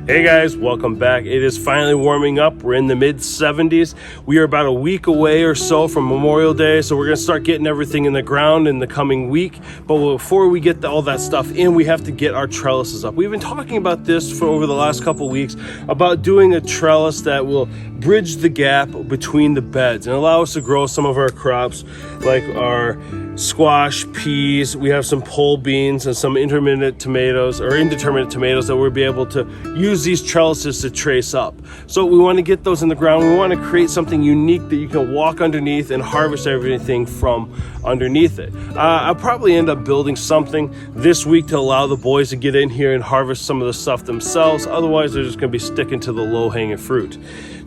Hey guys, welcome back. It is finally warming up. We're in the mid 70s. We are about a week away or so from Memorial Day, so we're going to start getting everything in the ground in the coming week. But before we get all that stuff in, we have to get our trellises up. We've been talking about this for over the last couple weeks, about doing a trellis that will bridge the gap between the beds and allow us to grow some of our crops like our squash, peas. We have some pole beans and some indeterminate tomatoes that we'll be able to use these trellises to trace up. So we want to get those in the ground. We want to create something unique that you can walk underneath and harvest everything from underneath it. I'll probably end up building something this week to allow the boys to get in here and harvest some of the stuff themselves. Otherwise, they're just going to be sticking to the low-hanging fruit.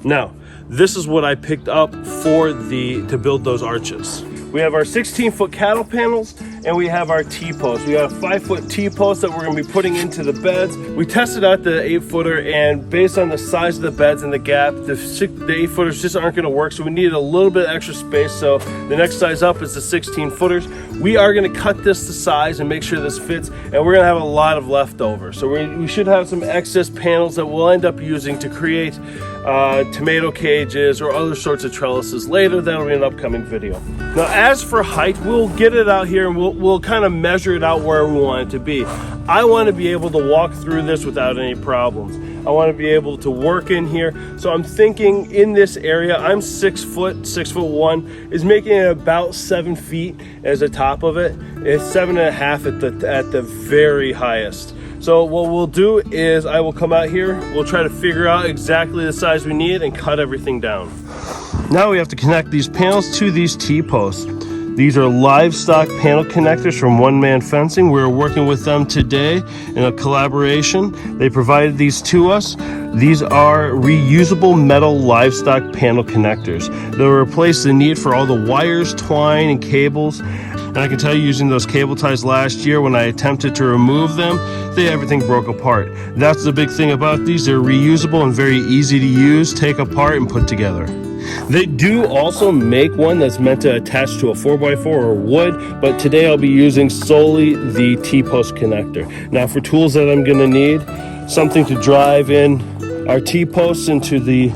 Now, this is what I picked up to build those arches. We have our 16-foot cattle panels and we have our T-posts. We got a 5-foot T-post that we're going to be putting into the beds. We tested out the 8-footer, and based on the size of the beds and the gap, the 8-footers just aren't going to work, so we needed a little bit extra space. So the next size up is the 16-footers. We are going to cut this to size and make sure this fits, and we're going to have a lot of leftover. So we should have some excess panels that we'll end up using to create tomato cages or other sorts of trellises later. That'll be an upcoming video. Now, as for height, we'll get it out here and we'll kind of measure it out where we want it to be. I want to be able to walk through this without any problems. I want to be able to work in here. So I'm thinking in this area, I'm 6 foot, 6'1", is making it about 7 feet as the top of it. It's 7.5 at the very highest. So what we'll do is I will come out here, we'll try to figure out exactly the size we need and cut everything down. Now we have to connect these panels to these T-posts. These are Livestock Panel Connectors from One Man Fencing. We're working with them today in a collaboration. They provided these to us. These are reusable metal livestock panel connectors. They'll replace the need for all the wires, twine, and cables. And I can tell you, using those cable ties last year when I attempted to remove them, everything broke apart. That's the big thing about these. They're reusable and very easy to use, take apart, and put together. They do also make one that's meant to attach to a 4x4 or wood, but today I'll be using solely the T-post connector. Now, for tools that I'm going to need, something to drive in our T-posts into the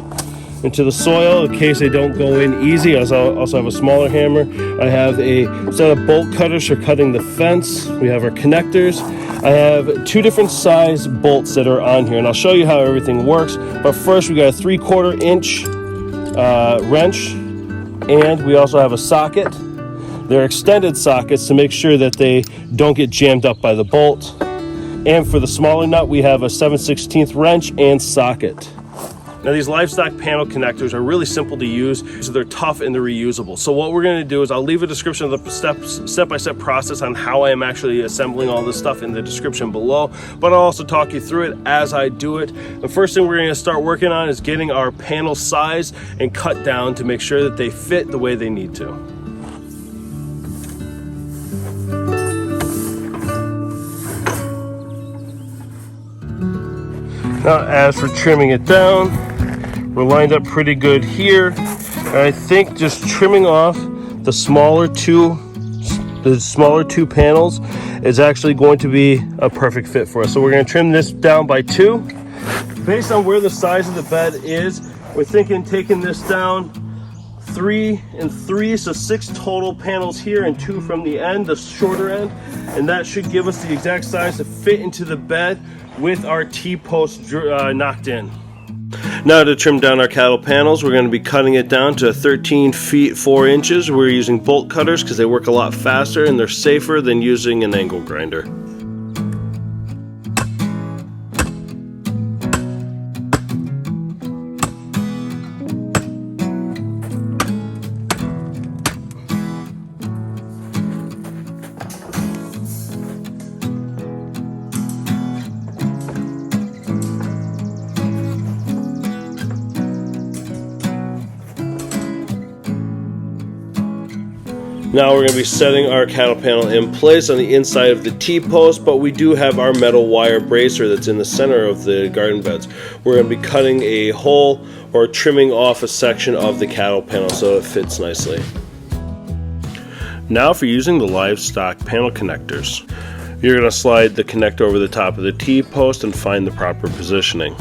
soil in case they don't go in easy. I also have a smaller hammer. I have a set of bolt cutters for cutting the fence. We have our connectors. I have 2 different size bolts that are on here, and I'll show you how everything works. But first, we got a 3/4 inch wrench, and we also have a socket. They're extended sockets to make sure that they don't get jammed up by the bolt. And for the smaller nut, we have a 7/16 wrench and socket. Now, these livestock panel connectors are really simple to use, so they're tough and they're reusable. So what we're going to do is I'll leave a description of the step-by-step process on how I am actually assembling all this stuff in the description below, but I'll also talk you through it as I do it. The first thing we're going to start working on is getting our panel size and cut down to make sure that they fit the way they need to. Now, as for trimming it down, we're lined up pretty good here. And I think just trimming off the smaller two panels is actually going to be a perfect fit for us. So we're going to trim this down by 2. Based on where the size of the bed is, we're thinking taking this down 3 and 3, so 6 total panels here and 2 from the end, the shorter end, and that should give us the exact size to fit into the bed with our T-post knocked in. Now, to trim down our cattle panels, we're going to be cutting it down to 13 feet 4 inches. We're using bolt cutters because they work a lot faster and they're safer than using an angle grinder. Now we're going to be setting our cattle panel in place on the inside of the T-post, but we do have our metal wire bracer that's in the center of the garden beds. We're going to be cutting a hole or trimming off a section of the cattle panel so it fits nicely. Now for using the livestock panel connectors. You're going to slide the connector over the top of the T-post and find the proper positioning.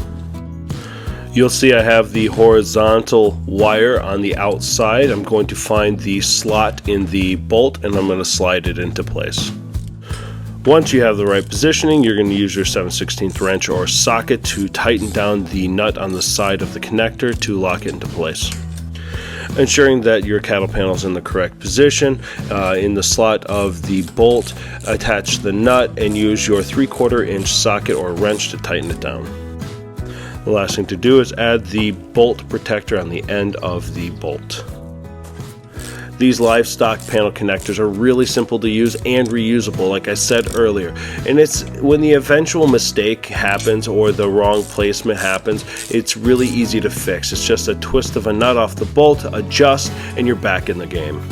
You'll see I have the horizontal wire on the outside. I'm going to find the slot in the bolt and I'm going to slide it into place. Once you have the right positioning, you're going to use your 7/16 wrench or socket to tighten down the nut on the side of the connector to lock it into place. Ensuring that your cattle panel is in the correct position, in the slot of the bolt, attach the nut and use your 3/4 inch socket or wrench to tighten it down. The last thing to do is add the bolt protector on the end of the bolt. These livestock panel connectors are really simple to use and reusable, like I said earlier. And it's when the eventual mistake happens or the wrong placement happens, it's really easy to fix. It's just a twist of a nut off the bolt, adjust, and you're back in the game.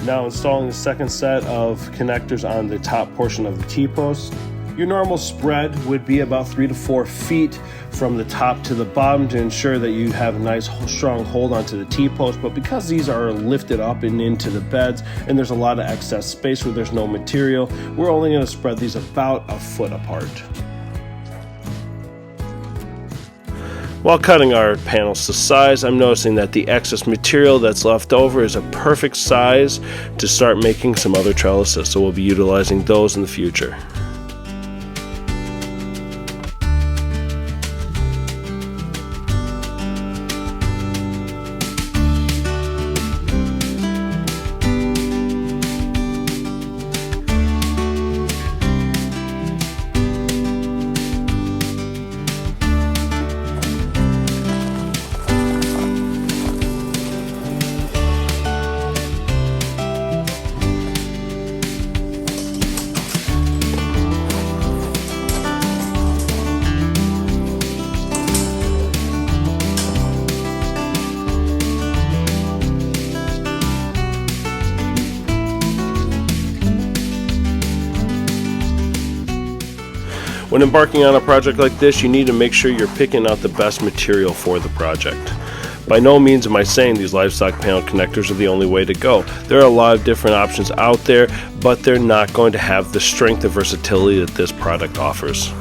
Now installing the second set of connectors on the top portion of the T-post. Your normal spread would be about 3 to 4 feet from the top to the bottom to ensure that you have a nice strong hold onto the T-post, but because these are lifted up and into the beds and there's a lot of excess space where there's no material, we're only going to spread these about a foot apart. While cutting our panels to size, I'm noticing that the excess material that's left over is a perfect size to start making some other trellises, so we'll be utilizing those in the future. When embarking on a project like this, you need to make sure you're picking out the best material for the project. By no means am I saying these livestock panel connectors are the only way to go. There are a lot of different options out there, but they're not going to have the strength and versatility that this product offers.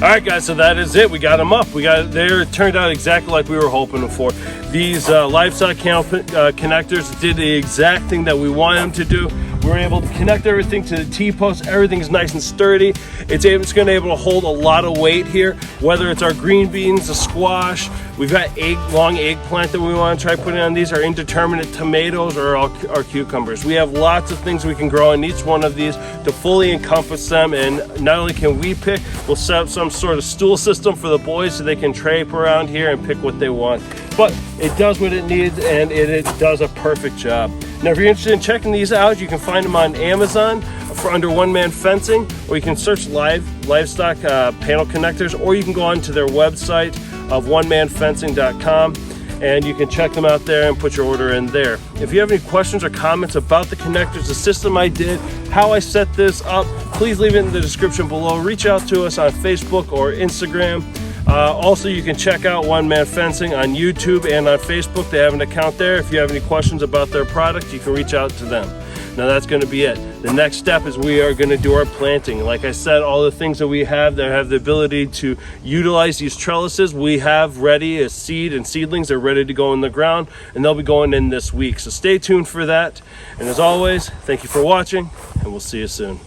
Alright guys, so that is it. We got them up. It turned out exactly like we were hoping for. These livestock panel connectors did the exact thing that we wanted them to do. We're able to connect everything to the T-post. Everything's nice and sturdy. It's going to be able to hold a lot of weight here, whether it's our green beans, the squash. We've got long eggplant that we want to try putting on these, our indeterminate tomatoes, or our cucumbers. We have lots of things we can grow in each one of these to fully encompass them. And not only can we pick, we'll set up some sort of stool system for the boys so they can trape around here and pick what they want. But it does what it needs, and it does a perfect job. Now, if you're interested in checking these out, you can find them on Amazon for under One Man Fencing, or you can search livestock panel connectors, or you can go onto their website of onemanfencing.com and you can check them out there and put your order in there. If you have any questions or comments about the connectors, the system I did, how I set this up, please leave it in the description below. Reach out to us on Facebook or Instagram. Also, you can check out One Man Fencing on YouTube and on Facebook. They have an account there. If you have any questions about their product, you can reach out to them. Now that's going to be it. The next step is we are going to do our planting. Like I said, all the things that we have that have the ability to utilize these trellises, we have ready as seed and seedlings. They're ready to go in the ground, and they'll be going in this week. So stay tuned for that. And as always, thank you for watching, and we'll see you soon.